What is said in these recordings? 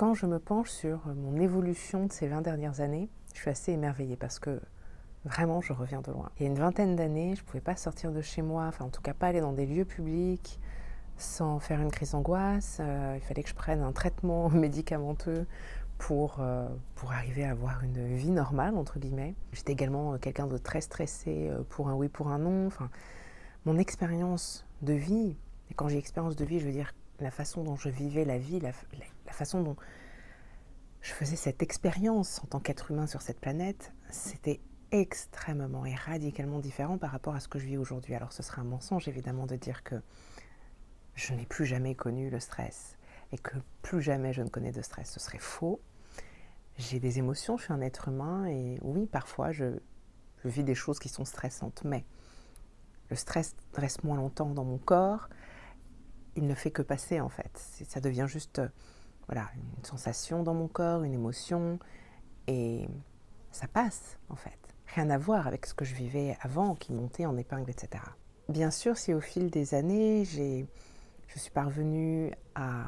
Quand je me penche sur mon évolution de ces 20 dernières années, je suis assez émerveillée parce que vraiment je reviens de loin. Il y a une vingtaine d'années, je ne pouvais pas sortir de chez moi, enfin en tout cas pas aller dans des lieux publics sans faire une crise d'angoisse. Il fallait que je prenne un traitement médicamenteux pour arriver à avoir une vie normale, entre guillemets. J'étais également quelqu'un de très stressé pour un oui, pour un non. Enfin, mon expérience de vie, et quand j'ai expérience de vie, je veux dire la façon dont je vivais la vie, la façon dont je faisais cette expérience en tant qu'être humain sur cette planète, c'était extrêmement et radicalement différent par rapport à ce que je vis aujourd'hui. Alors ce serait un mensonge évidemment de dire que je n'ai plus jamais connu le stress et que plus jamais je ne connais de stress. Ce serait faux. J'ai des émotions, je suis un être humain et oui, parfois je vis des choses qui sont stressantes, mais le stress reste moins longtemps dans mon corps. Il ne fait que passer en fait. Ça devient juste voilà, une sensation dans mon corps, une émotion, et ça passe en fait. Rien à voir avec ce que je vivais avant, qui montait en épingle, etc. Bien sûr, si au fil des années, je suis parvenue à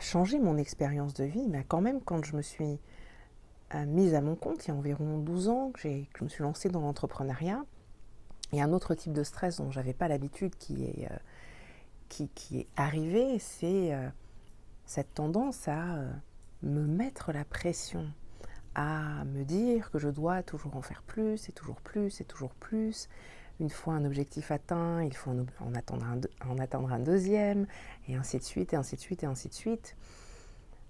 changer mon expérience de vie, mais quand même, quand je me suis mise à mon compte, il y a environ 12 ans que je me suis lancée dans l'entrepreneuriat, il y a un autre type de stress dont je n'avais pas l'habitude qui est arrivé, c'est cette tendance à me mettre la pression, à me dire que je dois toujours en faire plus et toujours plus et toujours plus. Une fois un objectif atteint, il faut en attendre un deuxième, et ainsi de suite, et ainsi de suite, et ainsi de suite.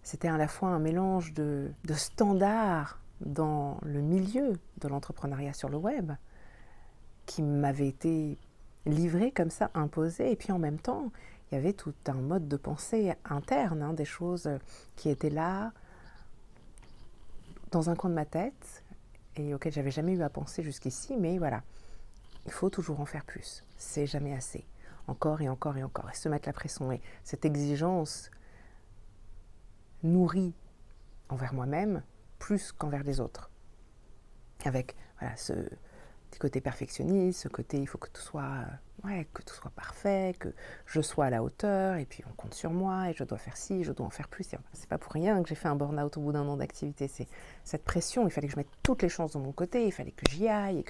C'était à la fois un mélange de standards dans le milieu de l'entrepreneuriat sur le web, qui m'avait été livré comme ça, imposé, et puis en même temps, il y avait tout un mode de pensée interne, des choses qui étaient là, dans un coin de ma tête, et auxquelles j'avais jamais eu à penser jusqu'ici, mais voilà, il faut toujours en faire plus, c'est jamais assez, encore et encore et encore, et se mettre la pression, et cette exigence nourrie envers moi-même, plus qu'envers les autres, avec voilà, ce petit côté perfectionniste, ce côté il faut que tout soit parfait, que je sois à la hauteur, et puis on compte sur moi, et je dois faire ci, je dois en faire plus. C'est pas pour rien que j'ai fait un burn-out au bout d'un an d'activité, c'est cette pression, il fallait que je mette toutes les chances de mon côté, il fallait que j'y aille,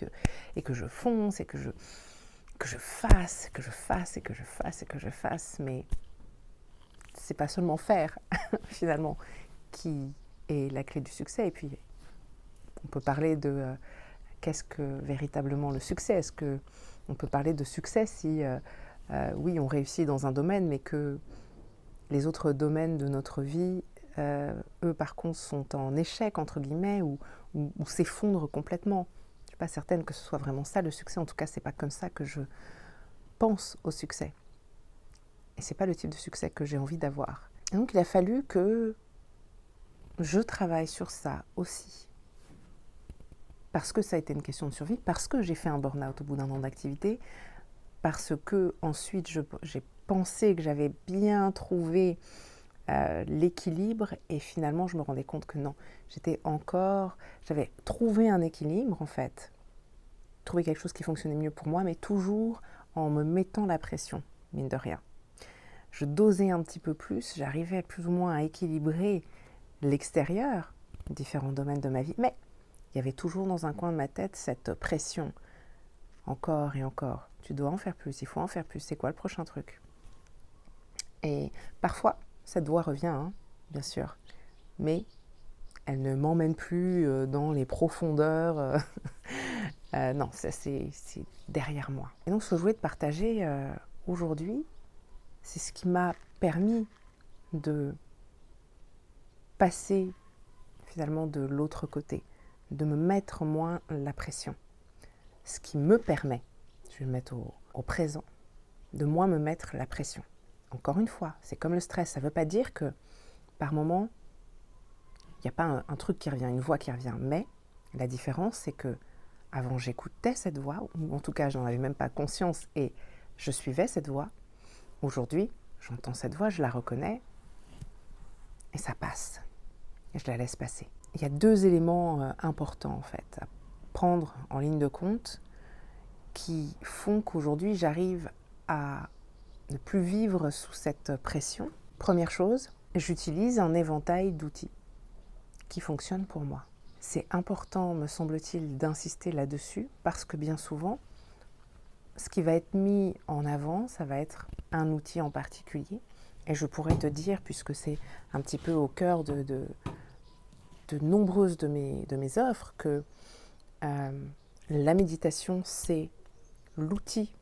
et que je fonce, et que je fasse, que je fasse, et que je fasse, et que je fasse, mais c'est pas seulement faire, finalement, qui est la clé du succès. Et puis, on peut parler de qu'est-ce que véritablement le succès. Est-ce qu'on peut parler de succès si, oui, on réussit dans un domaine, mais que les autres domaines de notre vie, eux, par contre, sont en échec, entre guillemets, ou s'effondrent complètement. Je ne suis pas certaine que ce soit vraiment ça, le succès. En tout cas, ce n'est pas comme ça que je pense au succès. Et ce n'est pas le type de succès que j'ai envie d'avoir. Et donc, il a fallu que je travaille sur ça aussi. Parce que ça a été une question de survie, parce que j'ai fait un burn-out au bout d'un an d'activité, parce que ensuite j'ai pensé que j'avais bien trouvé l'équilibre, et finalement je me rendais compte que non, j'avais trouvé un équilibre en fait, trouvé quelque chose qui fonctionnait mieux pour moi, mais toujours en me mettant la pression, mine de rien. Je dosais un petit peu plus, j'arrivais plus ou moins à équilibrer l'extérieur, différents domaines de ma vie, mais il y avait toujours dans un coin de ma tête cette pression. Encore et encore. Tu dois en faire plus, il faut en faire plus. C'est quoi le prochain truc? Et parfois, cette voix revient, bien sûr. Mais elle ne m'emmène plus dans les profondeurs. Non, ça c'est derrière moi. Et donc ce que je voulais te partager aujourd'hui, c'est ce qui m'a permis de passer finalement de l'autre côté, de me mettre moins la pression. Ce qui me permet, je vais le mettre au présent, de moins me mettre la pression. Encore une fois, c'est comme le stress, ça ne veut pas dire que par moment, il n'y a pas un truc qui revient, une voix qui revient, mais la différence c'est que avant j'écoutais cette voix, ou en tout cas j'en avais même pas conscience et je suivais cette voix. Aujourd'hui, j'entends cette voix, je la reconnais et ça passe, et je la laisse passer. Il y a deux éléments importants en fait à prendre en ligne de compte qui font qu'aujourd'hui j'arrive à ne plus vivre sous cette pression. Première chose, j'utilise un éventail d'outils qui fonctionnent pour moi. C'est important, me semble-t-il, d'insister là-dessus parce que bien souvent, ce qui va être mis en avant, ça va être un outil en particulier. Et je pourrais te dire, puisque c'est un petit peu au cœur de nombreuses de mes œuvres, que la méditation, c'est l'outil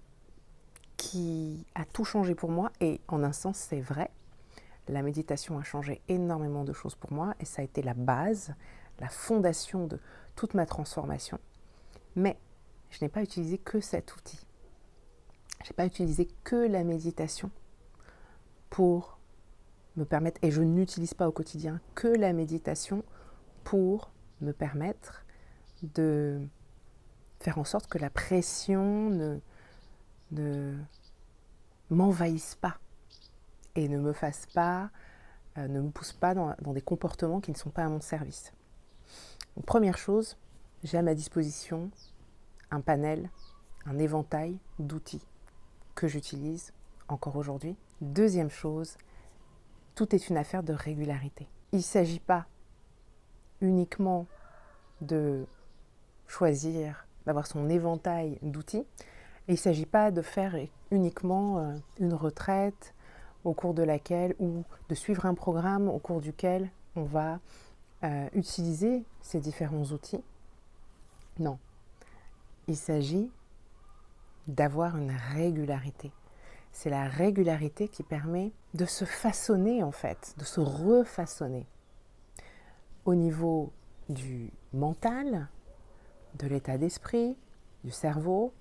qui a tout changé pour moi. Et en un sens, c'est vrai. La méditation a changé énormément de choses pour moi et ça a été la base, la fondation de toute ma transformation. Mais je n'ai pas utilisé que cet outil. Je n'ai pas utilisé que la méditation pour me permettre, et je n'utilise pas au quotidien que la méditation pour me permettre de faire en sorte que la pression ne m'envahisse pas et ne me fasse pas, ne me pousse pas dans des comportements qui ne sont pas à mon service. Donc, première chose, j'ai à ma disposition un panel, un éventail d'outils que j'utilise encore aujourd'hui. Deuxième chose, tout est une affaire de régularité. Il ne s'agit pas uniquement de choisir, d'avoir son éventail d'outils. Il ne s'agit pas de faire uniquement une retraite au cours de laquelle, ou de suivre un programme au cours duquel on va utiliser ces différents outils. Non, il s'agit d'avoir une régularité. C'est la régularité qui permet de se façonner en fait, de se refaçonner au niveau du mental, de l'état d'esprit, du cerveau,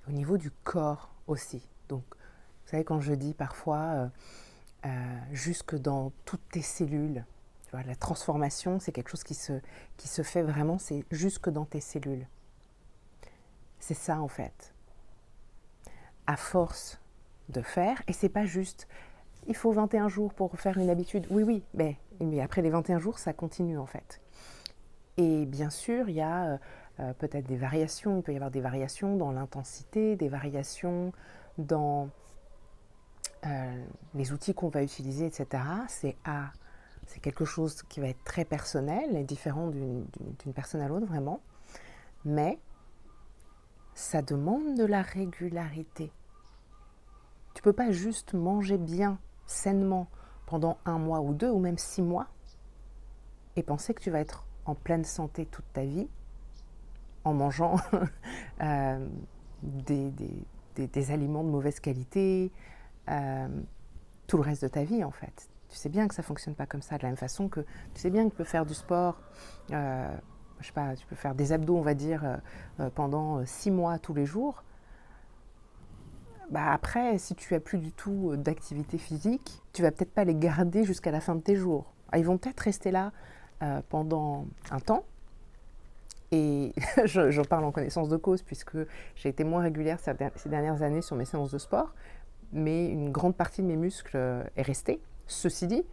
au niveau du corps aussi. Donc, vous savez, quand je dis parfois jusque dans toutes tes cellules, tu vois, la transformation, c'est quelque chose qui se fait vraiment, c'est jusque dans tes cellules. C'est ça en fait. À force de faire, et c'est pas juste, il faut 21 jours pour faire une habitude. Oui, mais après les 21 jours, ça continue en fait. Et bien sûr, il y a peut-être des variations, il peut y avoir des variations dans l'intensité, des variations dans les outils qu'on va utiliser, etc. C'est quelque chose qui va être très personnel et différent d'une personne à l'autre, vraiment. Mais ça demande de la régularité. Tu ne peux pas juste manger bien, sainement, pendant 1 mois ou 2 ou même 6 mois et penser que tu vas être en pleine santé toute ta vie en mangeant des aliments de mauvaise qualité tout le reste de ta vie en fait. Tu sais bien que ça ne fonctionne pas comme ça, de la même façon que tu sais bien que tu peux faire du sport, je sais pas, tu peux faire des abdos on va dire pendant 6 mois tous les jours. Bah après, si tu n'as plus du tout d'activité physique, tu vas peut-être pas les garder jusqu'à la fin de tes jours. Ils vont peut-être rester là pendant un temps. Et j'en parle en connaissance de cause puisque j'ai été moins régulière ces dernières années sur mes séances de sport, mais une grande partie de mes muscles est restée. Ceci dit,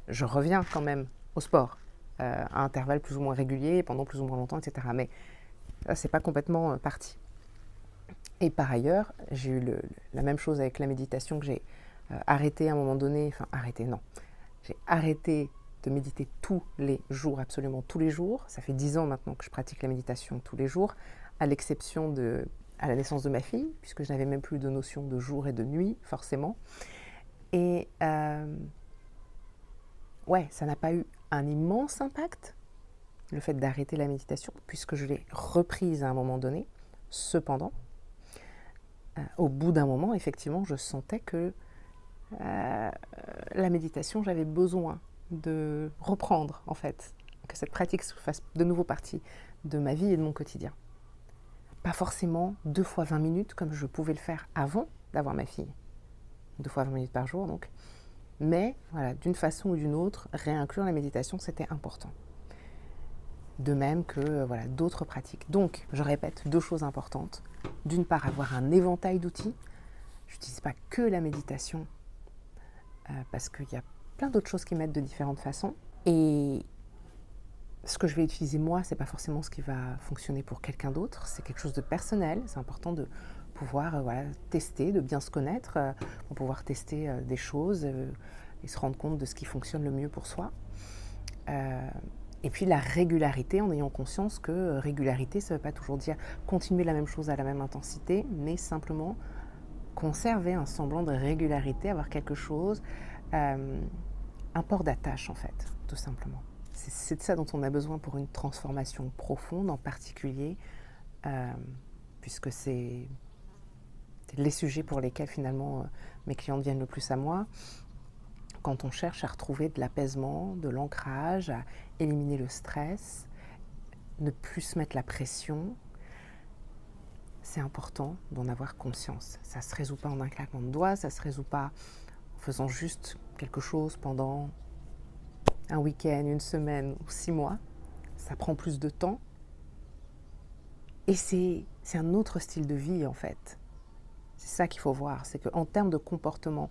je reviens quand même au sport à intervalles plus ou moins réguliers, pendant plus ou moins longtemps, etc. Mais là, c'est pas complètement parti. Et par ailleurs, j'ai eu la même chose avec la méditation que j'ai arrêté à un moment donné. Enfin, arrêté, non. J'ai arrêté de méditer tous les jours, absolument tous les jours. Ça fait 10 ans maintenant que je pratique la méditation tous les jours, à l'exception à la naissance de ma fille, puisque je n'avais même plus de notion de jour et de nuit, forcément. Et ouais, ça n'a pas eu un immense impact, le fait d'arrêter la méditation, puisque je l'ai reprise à un moment donné. Cependant, au bout d'un moment, effectivement, je sentais que la méditation, j'avais besoin de reprendre, en fait, que cette pratique fasse de nouveau partie de ma vie et de mon quotidien. Pas forcément 2 fois 20 minutes, comme je pouvais le faire avant d'avoir ma fille. 2 fois 20 minutes par jour, donc. Mais, voilà, d'une façon ou d'une autre, réinclure la méditation, c'était important. De même que voilà, d'autres pratiques. Donc, je répète, 2 choses importantes. D'une part, avoir un éventail d'outils. Je n'utilise pas que la méditation parce qu'il y a plein d'autres choses qui m'aident de différentes façons. Et ce que je vais utiliser moi, ce n'est pas forcément ce qui va fonctionner pour quelqu'un d'autre. C'est quelque chose de personnel. C'est important de pouvoir voilà, tester, de bien se connaître, pour pouvoir tester des choses et se rendre compte de ce qui fonctionne le mieux pour soi. Et puis la régularité, en ayant conscience que régularité, ça ne veut pas toujours dire continuer la même chose à la même intensité, mais simplement conserver un semblant de régularité, avoir quelque chose, un port d'attache en fait, tout simplement. C'est de ça dont on a besoin pour une transformation profonde en particulier, puisque c'est les sujets pour lesquels finalement mes clientes viennent le plus à moi. Quand on cherche à retrouver de l'apaisement, de l'ancrage, à éliminer le stress, ne plus se mettre la pression, c'est important d'en avoir conscience. Ça ne se résout pas en un claquement de doigts, ça ne se résout pas en faisant juste quelque chose pendant un week-end, une semaine ou 6 mois. Ça prend plus de temps. Et c'est un autre style de vie en fait. C'est ça qu'il faut voir, c'est qu'en termes de comportement,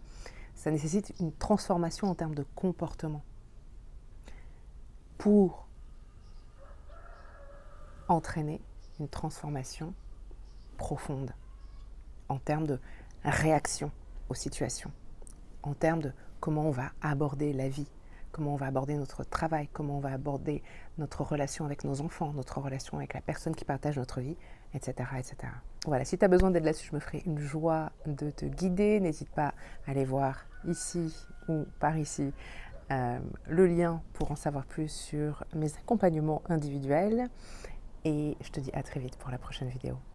ça nécessite une transformation en termes de comportement pour entraîner une transformation profonde en termes de réaction aux situations, en termes de comment on va aborder la vie, comment on va aborder notre travail, comment on va aborder notre relation avec nos enfants, notre relation avec la personne qui partage notre vie, etc. etc. Voilà, si tu as besoin d'aide là-dessus, je me ferai une joie de te guider. N'hésite pas à aller voir ici ou par ici le lien pour en savoir plus sur mes accompagnements individuels. Et je te dis à très vite pour la prochaine vidéo.